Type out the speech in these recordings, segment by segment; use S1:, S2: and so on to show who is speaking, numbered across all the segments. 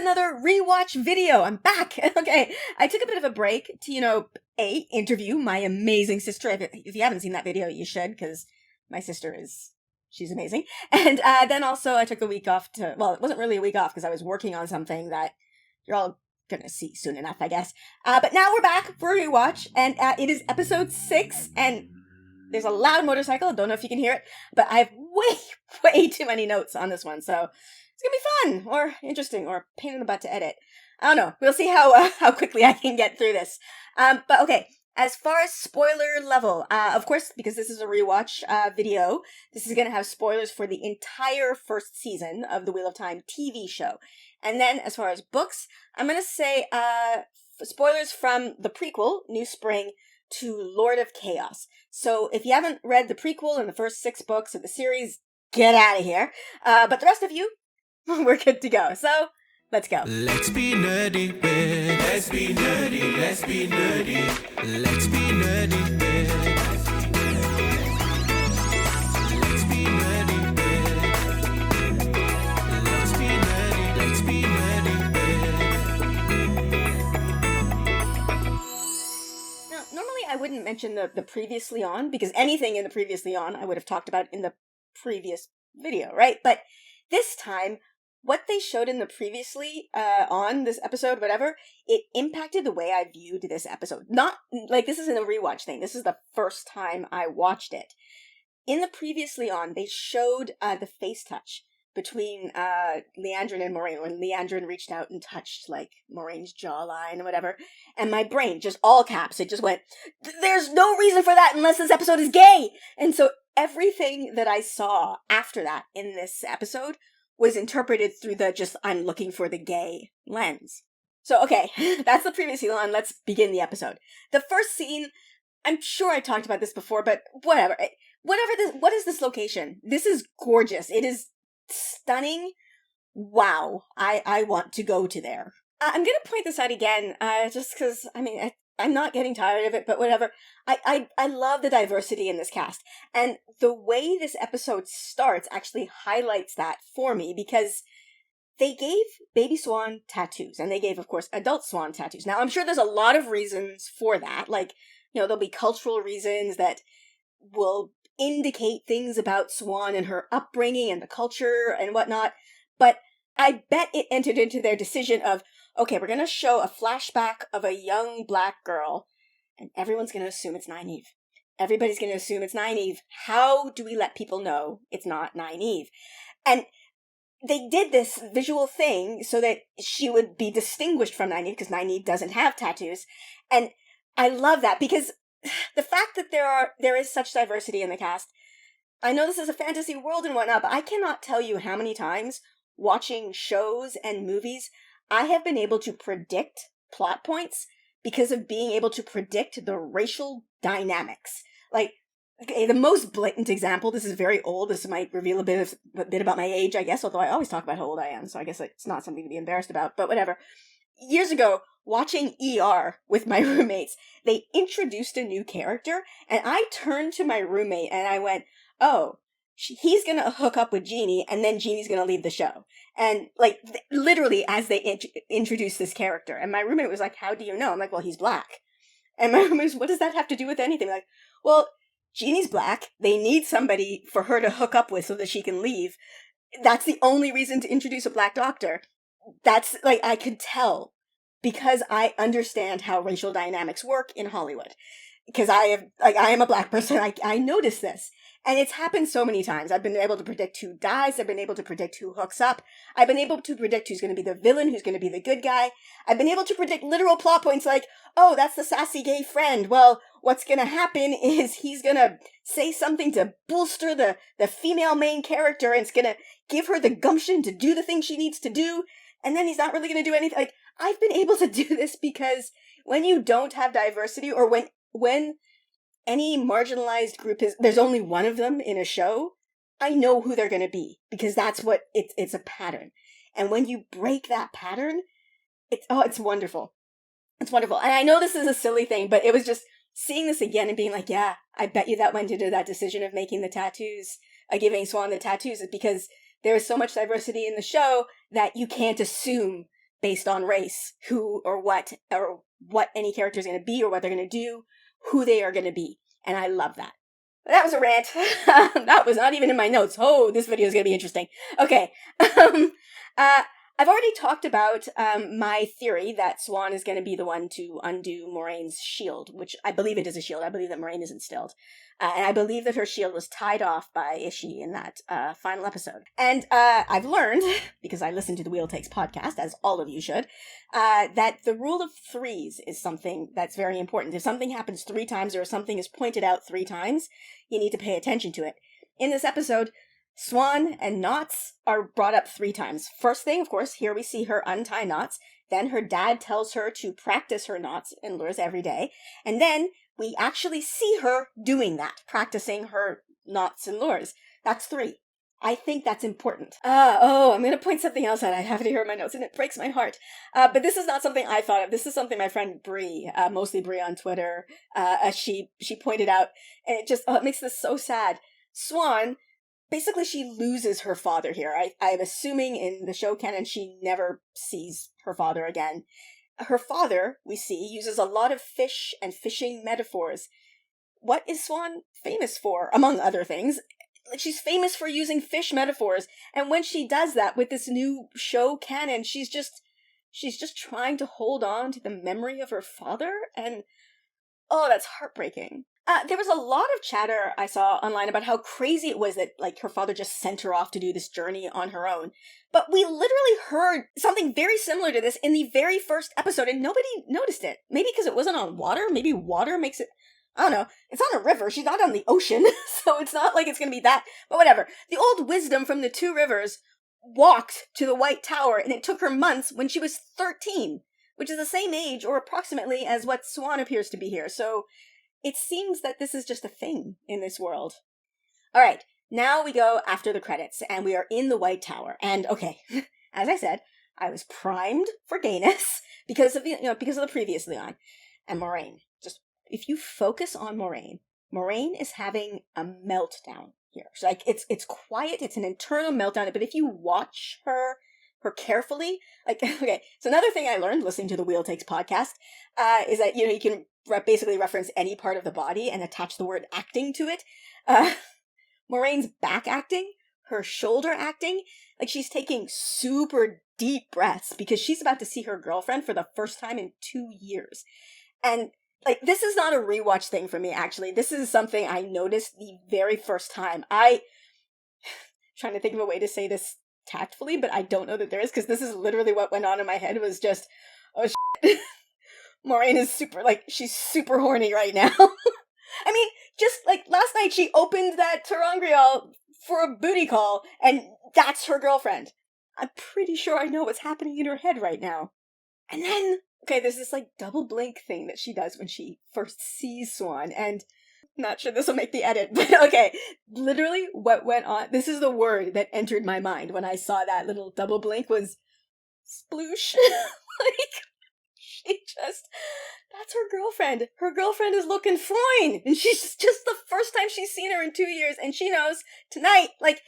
S1: another rewatch video. I'm back. Okay, I took a bit of a break to, interview my amazing sister. If you haven't seen that video, you should, because my sister she's amazing. And then also I took a week off it wasn't really a week off because I was working on something that you're all gonna see soon enough, I guess. But now we're back for a rewatch, and it is episode 6, and there's a loud motorcycle. I don't know if you can hear it, but I have way too many notes on this one, so it's gonna be fun, or interesting, or pain in the butt to edit. I don't know. We'll see how quickly I can get through this. But okay, as far as spoiler level, of course, because this is a rewatch video, this is gonna have spoilers for the entire first season of the Wheel of Time TV show. And then, as far as books, I'm gonna say spoilers from the prequel, New Spring, to Lord of Chaos. So if you haven't read the prequel and the first 6 books of the series, get out of here. But the rest of you, we're good to go. So let's go.
S2: Let's be nerdy, bitch. Let's be nerdy, let's be nerdy. Let's be nerdy, bitch. Let's be nerdy, bitch. Let's be nerdy, let's be nerdy, bitch.
S1: Now, normally I wouldn't mention the previously on, because anything in the previously on I would have talked about in the previous video, right? But this time, what they showed in the previously on this episode, whatever, it impacted the way I viewed this episode. Not, like, this isn't a rewatch thing. This is the first time I watched it. In the previously on, they showed the face touch between Liandrin and Moiraine, when Liandrin reached out and touched, like, Moraine's jawline or whatever. And my brain, just all caps, it just went, there's no reason for that unless this episode is gay! And so everything that I saw after that in this episode was interpreted through I'm looking for the gay lens. So, okay, that's the previously on. Let's begin the episode. The first scene, I'm sure I talked about this before, but whatever. What is this location? This is gorgeous. It is stunning. Wow. I want to go to there. I'm going to point this out again, just because, I'm not getting tired of it, but whatever. I love the diversity in this cast. And the way this episode starts actually highlights that for me, because they gave baby swan tattoos, and they gave, of course, adult swan tattoos. Now, I'm sure there's a lot of reasons for that. Like, there'll be cultural reasons that will indicate things about Swan and her upbringing and the culture and whatnot. But I bet it entered into their decision of, okay, we're going to show a flashback of a young black girl, and everyone's going to assume it's Nynaeve. Everybody's going to assume it's Nynaeve. How do we let people know it's not Nynaeve? And they did this visual thing so that she would be distinguished from Nynaeve, because Nynaeve doesn't have tattoos. And I love that, because the fact that there is such diversity in the cast, I know this is a fantasy world and whatnot, but I cannot tell you how many times watching shows and movies I have been able to predict plot points because of being able to predict the racial dynamics. Like, okay, the most blatant example, this is very old, this might reveal a bit about my age, I guess, although I always talk about how old I am, so I guess it's not something to be embarrassed about, but whatever. Years ago, watching ER with my roommates, they introduced a new character, and I turned to my roommate and I went, oh, he's gonna hook up with Jeannie, and then Jeannie's gonna leave the show. And, like, literally as they introduced this character. And my roommate was like, how do you know? I'm like, well, he's black. And my roommate was, what does that have to do with anything? I'm like, well, Jeannie's black. They need somebody for her to hook up with so that she can leave. That's the only reason to introduce a black doctor. That's, like, I could tell. Because I understand how racial dynamics work in Hollywood. Because I am a black person. I notice this. And it's happened so many times. I've been able to predict who dies. I've been able to predict who hooks up. I've been able to predict who's going to be the villain, who's going to be the good guy. I've been able to predict literal plot points like, oh, that's the sassy gay friend. Well, what's going to happen is he's going to say something to bolster the female main character, and it's going to give her the gumption to do the thing she needs to do. And then he's not really going to do anything. Like, I've been able to do this because when you don't have diversity, or when any marginalized group there's only one of them in a show, I know who they're going to be, because that's what it's a pattern. And when you break that pattern, it's wonderful. It's wonderful. And I know this is a silly thing, but it was just seeing this again and being like, yeah, I bet you that went into that decision of making the tattoos, giving Swan the tattoos, is because there is so much diversity in the show that you can't assume based on race, who or what any character is going to be or what they're going to do, who they are going to be. And I love that. That was a rant. That was not even in my notes. Oh, this video is going to be interesting. Okay. I've already talked about my theory that Siuan is going to be the one to undo Moiraine's shield, which I believe it is a shield. I believe that Moiraine is instilled. And I believe that her shield was tied off by Ishii in that final episode. And I've learned, because I listened to the Wheel Takes podcast, as all of you should, that the rule of threes is something that's very important. If something happens 3 times or if something is pointed out 3 times, you need to pay attention to it. In this episode, Siuan and knots are brought up 3 times. First thing, of course, here we see her untie knots. Then her dad tells her to practice her knots and lures every day. And then we actually see her doing that, practicing her knots and lures. That's 3. I think that's important. I'm going to point something else out. I have it here in my notes, and it breaks my heart. But this is not something I thought of. This is something my friend Bree, mostly Bree on Twitter, she pointed out. And it just, it makes this so sad. Siuan, basically she loses her father here. I'm assuming in the show canon she never sees her father again. Her father, we see, uses a lot of fish and fishing metaphors. What is Siuan famous for, among other things? Like, she's famous for using fish metaphors, and when she does that with this new show canon, she's just trying to hold on to the memory of her father, and oh, that's heartbreaking. There was a lot of chatter I saw online about how crazy it was that, like, her father just sent her off to do this journey on her own. But we literally heard something very similar to this in the very first episode, and nobody noticed it. Maybe because it wasn't on water? Maybe water makes it... I don't know. It's on a river. She's not on the ocean, so it's not like it's going to be that. But whatever. The old wisdom from the 2 rivers walked to the White Tower, and it took her months when she was 13, which is the same age, or approximately, as what Siuan appears to be here. So it seems that this is just a thing in this world. All right. Now we go after the credits, and we are in the White Tower. And, okay, as I said, I was primed for gayness because of the previously on. And Moiraine. If you focus on Moiraine is having a meltdown here. So, like, it's quiet, it's an internal meltdown, but if you watch her carefully, like, okay, so another thing I learned listening to the Wheel Takes podcast is that, you can basically reference any part of the body and attach the word acting to it. Moraine's back acting, her shoulder acting, like, she's taking super deep breaths because she's about to see her girlfriend for the first time in 2 years. And like, this is not a rewatch thing for me, actually. This is something I noticed the very first time. Trying to think of a way to say this tactfully, but I don't know that there is, because this is literally what went on in my head, was just, oh shit. Moiraine is she's super horny right now. I mean, just like last night she opened that Terangrial for a booty call, and that's her girlfriend. I'm pretty sure I know what's happening in her head right now. And then, okay, there's this, like, double blink thing that she does when she first sees Siuan, and I'm not sure this will make the edit, but okay, literally what went on, this is the word that entered my mind when I saw that little double blink, was sploosh. That's her girlfriend. Her girlfriend is looking fine, and she's just the first time she's seen her in 2 years, and she knows tonight, like,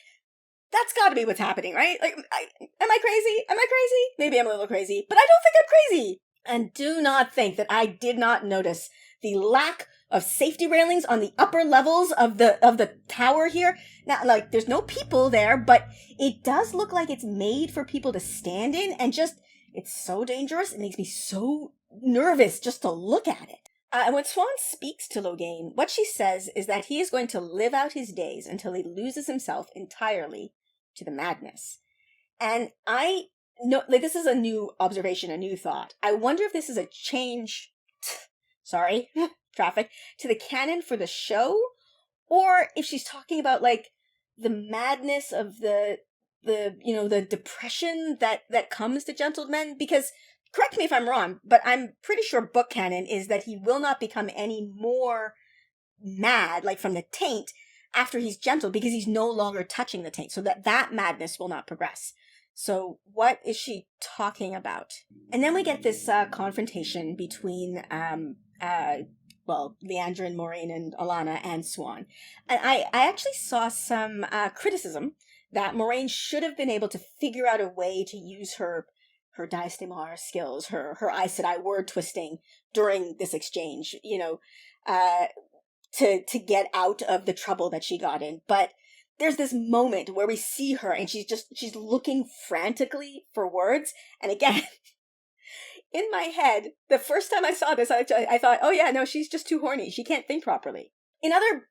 S1: that's gotta be what's happening, right? Like, am I crazy? Am I crazy? Maybe I'm a little crazy, but I don't think I'm crazy. And do not think that I did not notice the lack of safety railings on the upper levels of the tower here. Now, like, there's no people there, but it does look like it's made for people to stand in, and just, it's so dangerous. It makes me so nervous just to look at it. And when Siuan speaks to Logain, what she says is that he is going to live out his days until he loses himself entirely to the madness. And I know, like, this is a new observation, a new thought. I wonder if this is a change, sorry, traffic, to the canon for the show, or if she's talking about, like, the madness of the depression that comes to gentlemen, because, correct me if I'm wrong, but I'm pretty sure book canon is that he will not become any more mad, like, from the taint, after he's gentle, because he's no longer touching the taint, so that madness will not progress. So what is she talking about? And then we get this confrontation between Liandrin, Moiraine, and Alanna, and Siuan. And I actually saw some criticism that Moiraine should have been able to figure out a way to use her her Daistemar skills, her Aes Sedai word twisting during this exchange, to get out of the trouble that she got in. But there's this moment where we see her and she's looking frantically for words. And again, in my head, the first time I saw this, I thought, oh yeah, no, she's just too horny. She can't think properly. In other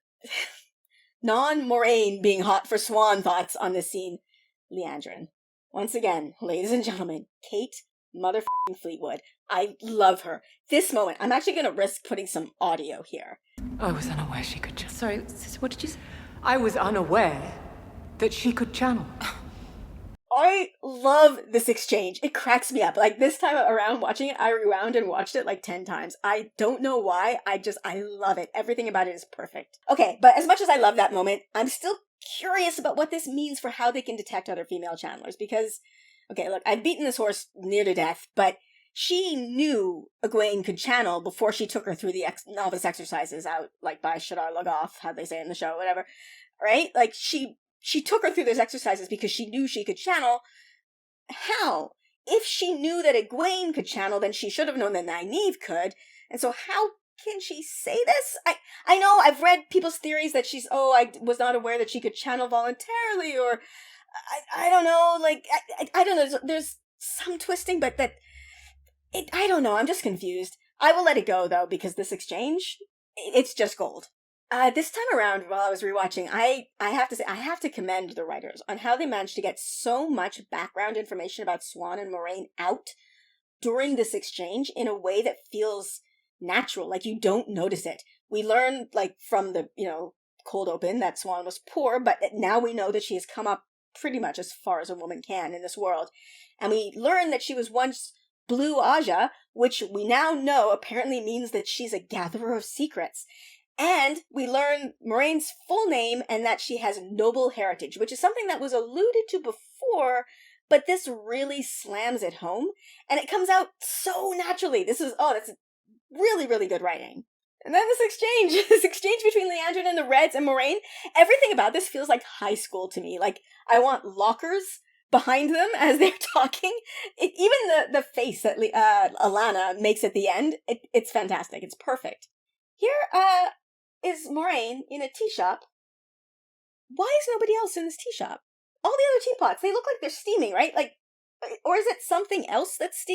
S1: non-Moiraine being hot for Swan thoughts on this scene, Liandrin. Once again, ladies and gentlemen, Kate motherfucking Fleetwood. I love her. This moment, I'm actually going to risk putting some audio here.
S3: I was unaware she could Sorry, what did you say? I was unaware that she could channel.
S1: I love this exchange. It cracks me up. Like, this time around watching it, I rewound and watched it like 10 times. I don't know why. I love it. Everything about it is perfect. Okay, but as much as I love that moment, I'm still curious about what this means for how they can detect other female channelers. Because, okay, look, I've beaten this horse near to death, but she knew Egwene could channel before she took her through the novice exercises out, like, by Shadar Logoth, how they say in the show, whatever. Right? Like, she took her through those exercises because she knew she could channel. How? If she knew that Egwene could channel, then she should have known that Nynaeve could. And so how can she say this? I know I've read people's theories that I was not aware that she could channel voluntarily, or I don't know, like, I don't know, there's some twisting, but I don't know, I'm just confused. I will let it go, though, because this exchange, it's just gold. This time around, while I was rewatching, I have to say, I have to commend the writers on how they managed to get so much background information about Swan and Moiraine out during this exchange in a way that feels natural, like you don't notice it. We learn, like, from the, cold open that Swan was poor, but now we know that she has come up pretty much as far as a woman can in this world. And we learn that she was once Blue Aja, which we now know apparently means that she's a gatherer of secrets. And we learn Moraine's full name and that she has noble heritage, which is something that was alluded to before, but this really slams it home. And it comes out so naturally. That's really, really good writing. And then this exchange between Liandrin and the Reds and Moiraine, everything about this feels like high school to me. Like, I want lockers behind them as they're talking. Even the face that Alana makes at the end, it's fantastic. It's perfect. Here is Moiraine in a tea shop. Why is nobody else in this tea shop? All the other teapots, they look like they're steaming, right? Like, or is it something else that's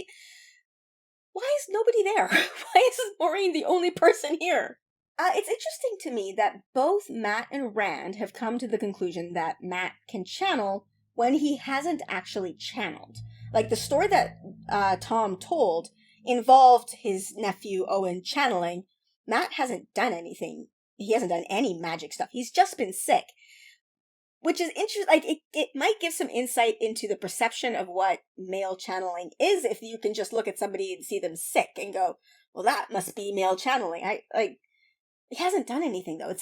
S1: Why is nobody there? Why is Moiraine the only person here? It's interesting to me that both Matt and Rand have come to the conclusion that Matt can channel when he hasn't actually channeled. Like, the story that Tom told involved his nephew Owen channeling. Matt hasn't done anything. He hasn't done any magic stuff. He's just been sick. Which is interesting. Like, it might give some insight into the perception of what male channeling is if you can just look at somebody and see them sick and go, well, that must be male channeling. He hasn't done anything, though. It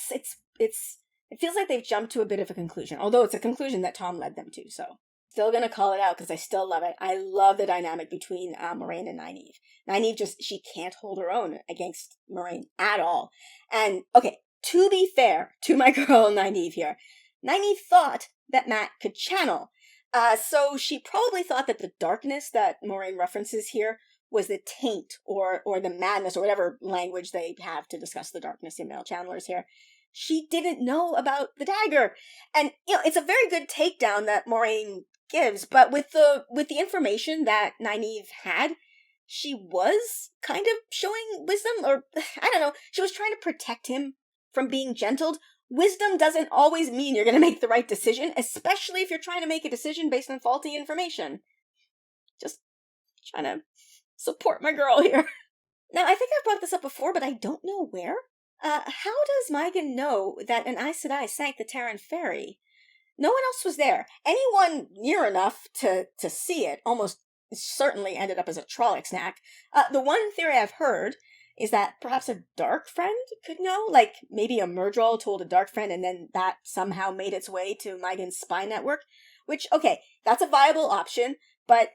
S1: feels like they've jumped to a bit of a conclusion, although it's a conclusion that Tom led them to, so. Still gonna call it out because I still love it. I love the dynamic between Moiraine and Nynaeve. Nynaeve she can't hold her own against Moiraine at all. And, okay, to be fair to my girl Nynaeve here, Nynaeve thought that Matt could channel. So she probably thought that the darkness that Moiraine references here was the taint or the madness or whatever language they have to discuss the darkness in male channelers here. She didn't know about the dagger. And, it's a very good takedown that Moiraine gives, but with the information that Nynaeve had, she was kind of showing wisdom, or I don't know, she was trying to protect him from being gentled. Wisdom doesn't always mean you're going to make the right decision, especially if you're trying to make a decision based on faulty information. Just trying to support my girl here. Now, I think I've brought this up before, but I don't know where. How does Mygon know that an Aes Sedai sank the Terran ferry? No one else was there. Anyone near enough to see it almost certainly ended up as a Trolloc snack. The one theory I've heard is that perhaps a dark friend could know, like maybe a Murdral told a dark friend and then that somehow made its way to Mygon's spy network, which, okay, that's a viable option, but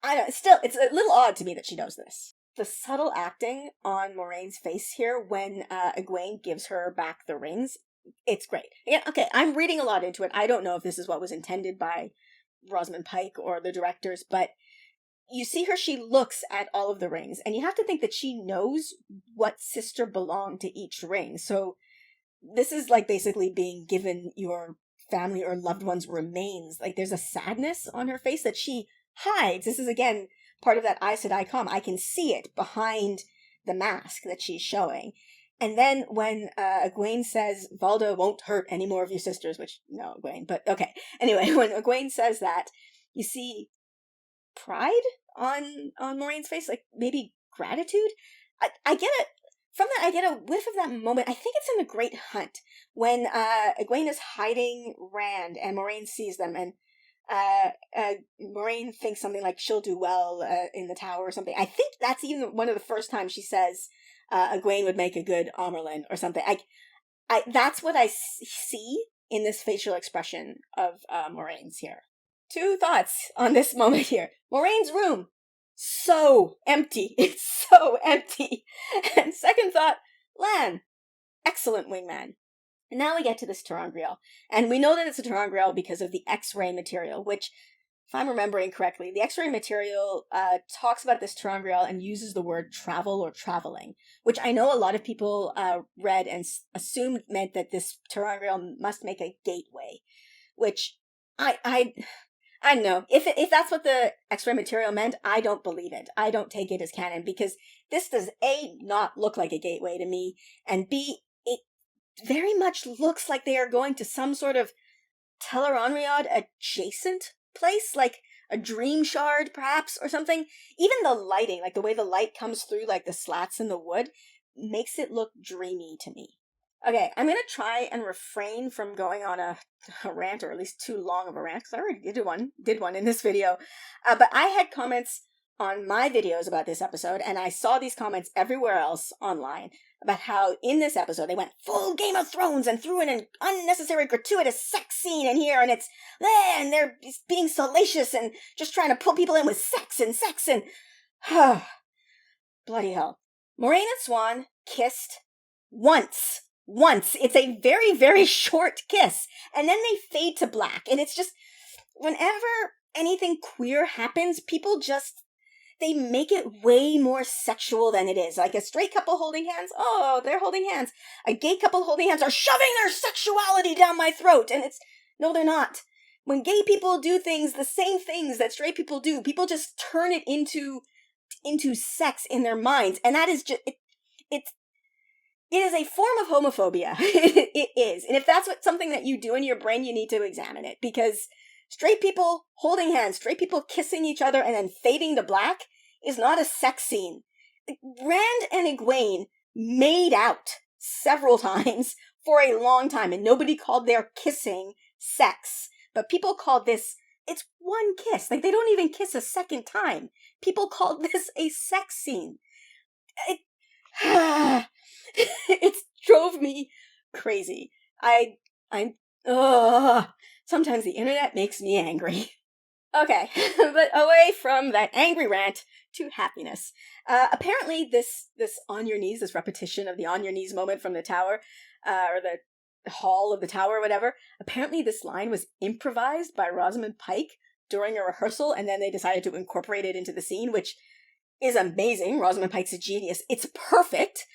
S1: I don't know, still, it's a little odd to me that she knows this. The subtle acting on Moraine's face here when Egwene gives her back the rings, it's great. Yeah, okay, I'm reading a lot into it. I don't know if this is what was intended by Rosamund Pike or the directors, but you see her, she looks at all of the rings, and you have to think that she knows what sister belonged to each ring. So this is like basically being given your family or loved one's remains. Like, there's a sadness on her face that she hides. This is, again, part of that Aes Sedai calm. I can see it behind the mask that she's showing. And then when Egwene says, Valda won't hurt any more of your sisters, which, no, Egwene, but okay. Anyway, when Egwene says that, you see pride on Moiraine's face, like maybe gratitude. I get it. From that, I get a whiff of that moment. I think it's in The Great Hunt, when Egwene is hiding Rand and Moiraine sees them, and Moiraine thinks something like she'll do well in the tower or something. I think that's even one of the first times she says Egwene would make a good Amerlin or something. That's what I see in this facial expression of Moiraine's here. 2 thoughts on this moment here. Moiraine's room, so empty. It's so empty. And second thought, Lan, excellent wingman. And now we get to this ter'angreal. And we know that it's a ter'angreal because of the X-ray material, which, if I'm remembering correctly, the X-ray material talks about this ter'angreal and uses the word travel or traveling, which I know a lot of people read and assumed meant that this ter'angreal must make a gateway, which I don't know. If that's what the X-ray material meant, I don't believe it. I don't take it as canon, because this does A, not look like a gateway to me, and B, it very much looks like they are going to some sort of Tel'aran'rhiod adjacent place, like a dream shard, perhaps, or something. Even the lighting, like the way the light comes through, like the slats in the wood, makes it look dreamy to me. Okay, I'm gonna try and refrain from going on a rant, or at least too long of a rant, because I already did one in this video. But I had comments on my videos about this episode, and I saw these comments everywhere else online about how in this episode they went full Game of Thrones and threw in an unnecessary gratuitous sex scene in here, and and they're being salacious and just trying to pull people in with sex and bloody hell. Moiraine and Swan kissed once. It's a very, very short kiss, and then they fade to black, and it's just, whenever anything queer happens, people just, they make it way more sexual than it is. Like a straight couple holding hands, oh, they're holding hands. A gay couple holding hands are shoving their sexuality down my throat, and it's, no, they're not. When gay people do things, the same things that straight people do, people just turn it into sex in their minds, and that is just, it is a form of homophobia. It is. And if that's something that you do in your brain, you need to examine it. Because straight people holding hands, straight people kissing each other and then fading to black is not a sex scene. Rand and Egwene made out several times for a long time, and nobody called their kissing sex. But people called this, it's one kiss. Like, they don't even kiss a second time. People called this a sex scene. It drove me crazy. Sometimes the internet makes me angry. Okay, but away from that angry rant to happiness. Apparently this on your knees, this repetition of the on your knees moment from the tower, or the hall of the tower or whatever, apparently this line was improvised by Rosamund Pike during a rehearsal, and then they decided to incorporate it into the scene, which is amazing. Rosamund Pike's a genius. It's perfect.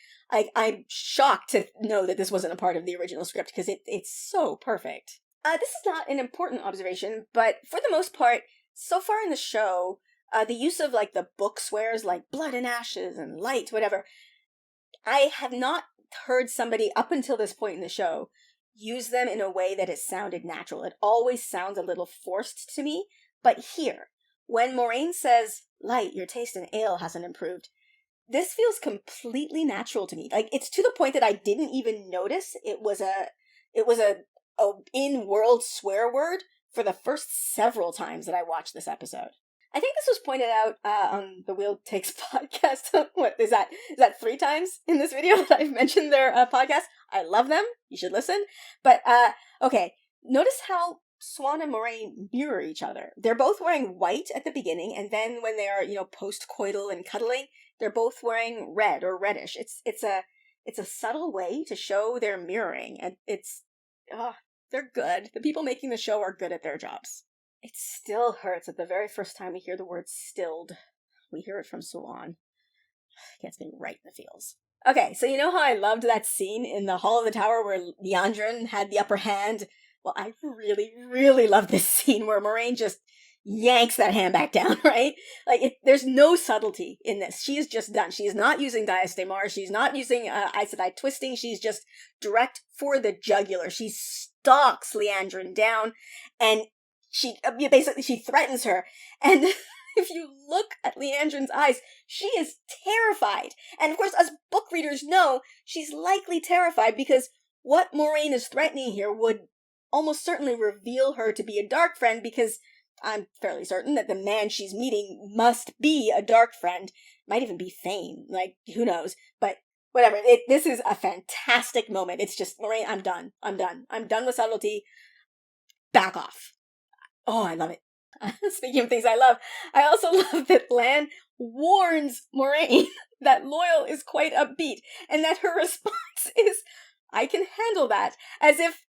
S1: I'm shocked to know that this wasn't a part of the original script, because it's so perfect. This is not an important observation, but for the most part, so far in the show, the use of, like, the book swears, like blood and ashes and light, whatever, I have not heard somebody up until this point in the show use them in a way that has sounded natural. It always sounds a little forced to me, but here, when Moiraine says, "Light, your taste in ale hasn't improved," this feels completely natural to me. Like, it's to the point that I didn't even notice it was a in-world swear word for the first several times that I watched this episode. I think this was pointed out on the Wheel Takes podcast. What is that? Is that 3 times in this video that I've mentioned their podcast? I love them. You should listen. But, okay. Notice how Swan and Moiraine mirror each other. They're both wearing white at the beginning, and then when they are, post-coital and cuddling, they're both wearing red or reddish. It's a subtle way to show their mirroring, and they're good. The people making the show are good at their jobs. It still hurts at the very first time we hear the word stilled. We hear it from Swan. It gets me right in the feels. Okay, so you know how I loved that scene in the Hall of the Tower where Leandrin had the upper hand? Well, I really, really love this scene where Moiraine just yanks that hand back down, right? Like, there's no subtlety in this. She is just done. She is not using Dias Daymar. She's not using Aes Sedai twisting. She's just direct for the jugular. She stalks Leandrin down, and she threatens her. And if you look at Leandrin's eyes, she is terrified. And of course, us book readers know she's likely terrified because what Moiraine is threatening here would almost certainly reveal her to be a dark friend, because I'm fairly certain that the man she's meeting must be a dark friend. Might even be Thane. Like, who knows? But whatever. This is a fantastic moment. It's just, Moiraine, I'm done. I'm done with subtlety. Back off. Oh, I love it. Speaking of things I love, I also love that Lan warns Moiraine that Loial is quite upbeat, and that her response is, I can handle that, as if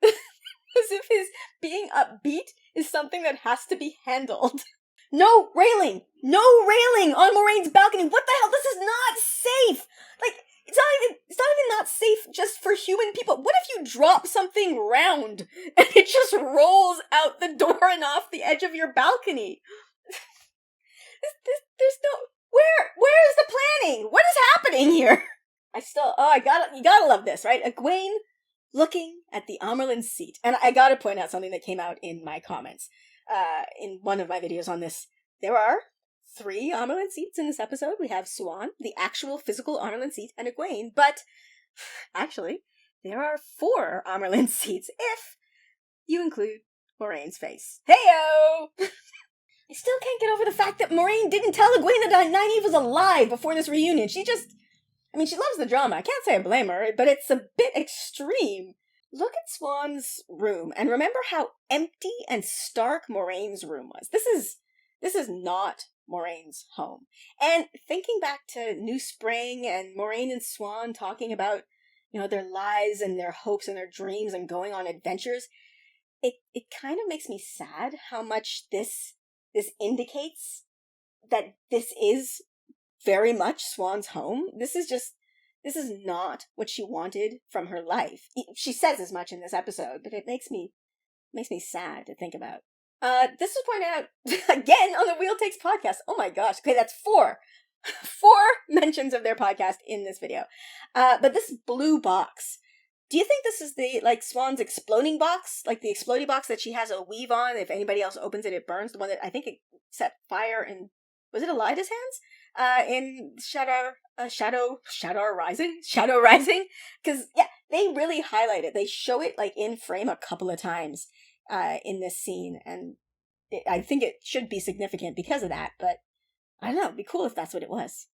S1: his being upbeat is something that has to be handled. No railing on Moraine's balcony. What the hell? This is not safe. Like, it's not even not safe just for human people. What if you drop something round and it just rolls out the door and off the edge of your balcony? There's no, where is the planning? What is happening here? You gotta love this, right? Egwene looking at the Amerlin seat. And I gotta point out something that came out in my comments. In one of my videos on this, there are 3 Amerlin seats in this episode. We have Swan, the actual physical Amerlin seat, and Egwene, but actually, there are 4 Amerlin seats if you include Moraine's face. Heyo! I still can't get over the fact that Moiraine didn't tell Egwene that Nynaeve was alive before this reunion. She loves the drama. I can't say I blame her, but it's a bit extreme. Look at Swan's room, and remember how empty and stark Moraine's room was. This is not Moraine's home. And thinking back to New Spring and Moiraine and Swan talking about, their lives and their hopes and their dreams and going on adventures, it kind of makes me sad how much this indicates that this is very much Swan's home. This is not what she wanted from her life. She says as much in this episode, but it makes me sad to think about. This was pointed out again on the Wheel Takes podcast. Oh my gosh. Okay, that's 4 mentions of their podcast in this video. But this blue box, do you think this is the, Swan's exploding box? Like the exploding box that she has a weave on? If anybody else opens it, it burns. The one that I think it set fire in, was it Elida's hands? In Shadow Rising? Because, yeah, they really highlight it. They show it, in frame a couple of times in this scene, and I think it should be significant because of that, but I don't know, it'd be cool if that's what it was.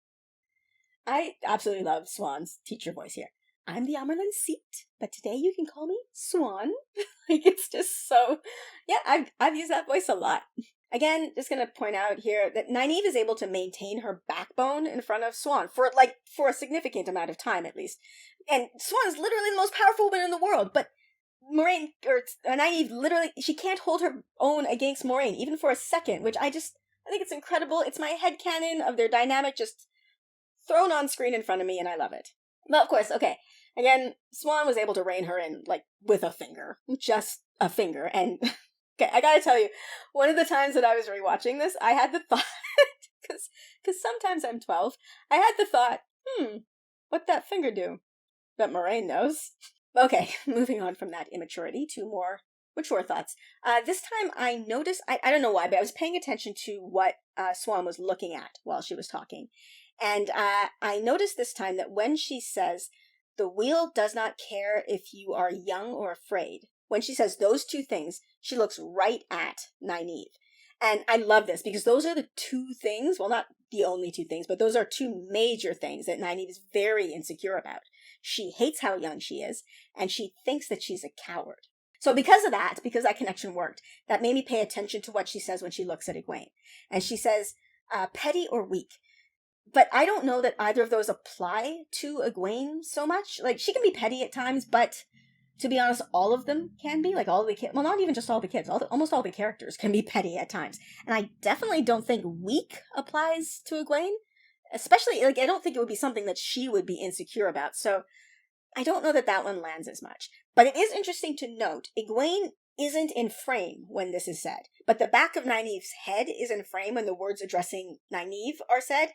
S1: I absolutely love Swan's teacher voice here. I'm the Amerlin seat, but today you can call me Swan. It's just so, yeah, I've used that voice a lot. Again, just gonna point out here that Nynaeve is able to maintain her backbone in front of Swan for a significant amount of time, at least. And Swan is literally the most powerful woman in the world, but Moiraine, or Nynaeve, literally, she can't hold her own against Moiraine, even for a second, which I think it's incredible. It's my headcanon of their dynamic just thrown on screen in front of me, and I love it. But of course, okay, again, Swan was able to rein her in, with a finger. Just a finger, and okay, I gotta tell you, one of the times that I was rewatching this, I had the thought, because sometimes I'm 12, I had the thought, what'd that finger do? That Moiraine knows. Okay, moving on from that immaturity to more mature thoughts. This time I noticed, I don't know why, but I was paying attention to what Swan was looking at while she was talking. And I noticed this time that when she says, the wheel does not care if you are young or afraid, when she says those 2 things, she looks right at Nynaeve. And I love this because those are the 2 things, well, not the only 2 things, but those are 2 major things that Nynaeve is very insecure about. She hates how young she is, and she thinks that she's a coward. So because that connection worked, that made me pay attention to what she says when she looks at Egwene. And she says, petty or weak. But I don't know that either of those apply to Egwene so much. She can be petty at times, but to be honest, all of them can be, like all the kids, well, not even just all the kids, almost all the characters can be petty at times. And I definitely don't think weak applies to Egwene, especially, like, I don't think it would be something that she would be insecure about, so I don't know that that one lands as much. But it is interesting to note, Egwene isn't in frame when this is said, but the back of Nynaeve's head is in frame when the words addressing Nynaeve are said,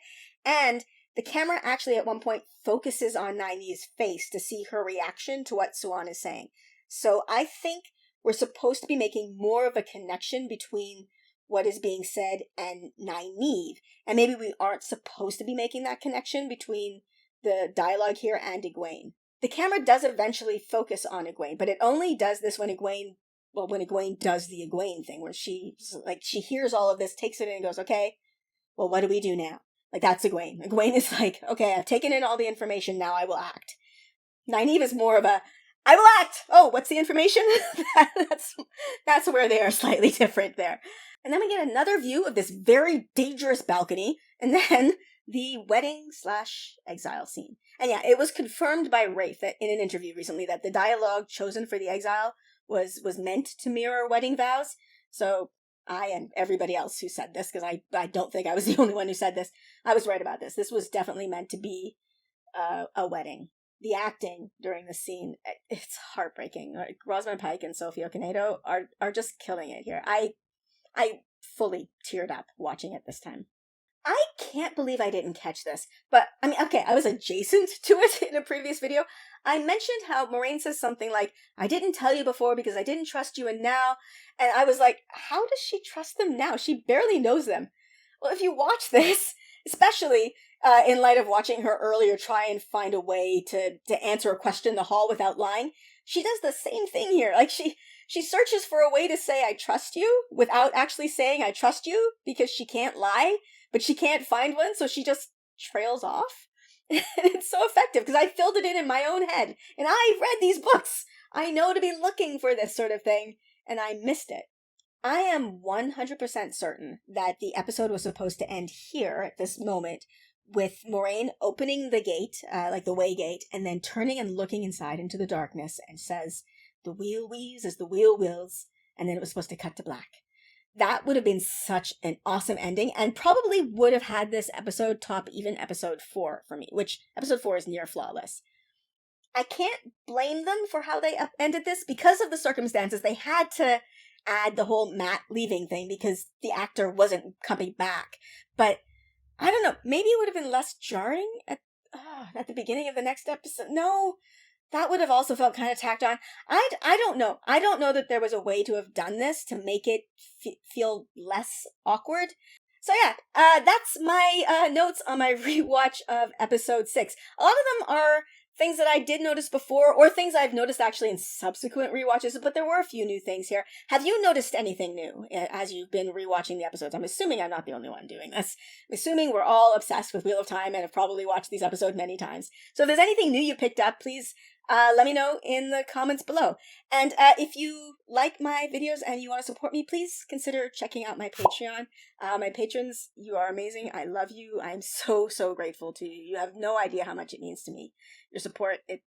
S1: and the camera actually at one point focuses on Nynaeve's face to see her reaction to what Siuan is saying. So I think we're supposed to be making more of a connection between what is being said and Nynaeve, and maybe we aren't supposed to be making that connection between the dialogue here and Egwene. The camera does eventually focus on Egwene, but it only does this when Egwene does the Egwene thing, where she hears all of this, takes it in and goes, okay, well, what do we do now? Like, that's Egwene. Egwene is like, okay, I've taken in all the information, now I will act. Nynaeve is more of a, I will act! Oh, what's the information? That's where they are slightly different there. And then we get another view of this very dangerous balcony, and then the wedding/exile scene. And yeah, it was confirmed by Rafe that in an interview recently that the dialogue chosen for the exile was meant to mirror wedding vows. So I and everybody else who said this, because I don't think I was the only one who said this, I was right about this. This was definitely meant to be a wedding. The acting during the scene, it's heartbreaking. Like, Rosamund Pike and Sophie Okonedo are just killing it here. I fully teared up watching it this time. I can't believe I didn't catch this, but, I mean, okay, I was adjacent to it in a previous video. I mentioned how Moiraine says something like, I didn't tell you before because I didn't trust you, and now, and I was like, how does she trust them now? She barely knows them. Well, if you watch this, especially in light of watching her earlier try and find a way to answer a question in the hall without lying, she does the same thing here. Like, she searches for a way to say, I trust you, without actually saying, I trust you, because she can't lie. But she can't find one, so she just trails off. And it's so effective, because I filled it in my own head. And I've read these books. I know to be looking for this sort of thing, and I missed it. I am 100% certain that the episode was supposed to end here, at this moment, with Moiraine opening the gate, like the way gate, and then turning and looking inside into the darkness, and says, the wheel weaves as the wheel wills, and then it was supposed to cut to black. That would have been such an awesome ending, and probably would have had this episode top even episode 4 for me, which episode 4 is near flawless. I can't blame them for how they ended this. Because of the circumstances, they had to add the whole Matt leaving thing because the actor wasn't coming back. But, I don't know, maybe it would have been less jarring at the beginning of the next episode. No, that would have also felt kind of tacked on. I don't know. I don't know that there was a way to have done this to make it feel less awkward. So yeah, that's my notes on my rewatch of episode 6. A lot of them are things that I did notice before, or things I've noticed actually in subsequent rewatches, but there were a few new things here. Have you noticed anything new as you've been rewatching the episodes? I'm assuming I'm not the only one doing this. I'm assuming we're all obsessed with Wheel of Time and have probably watched these episodes many times. So if there's anything new you picked up, please let me know in the comments below. And if you like my videos and you want to support me, please consider checking out my Patreon. My patrons, you are amazing. I love you. I'm so, so grateful to you. You have no idea how much it means to me. Your support, it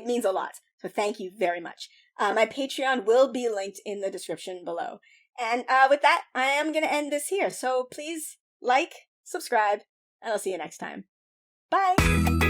S1: means a lot. So thank you very much. My Patreon will be linked in the description below. And with that, I am going to end this here. So please like, subscribe, and I'll see you next time. Bye!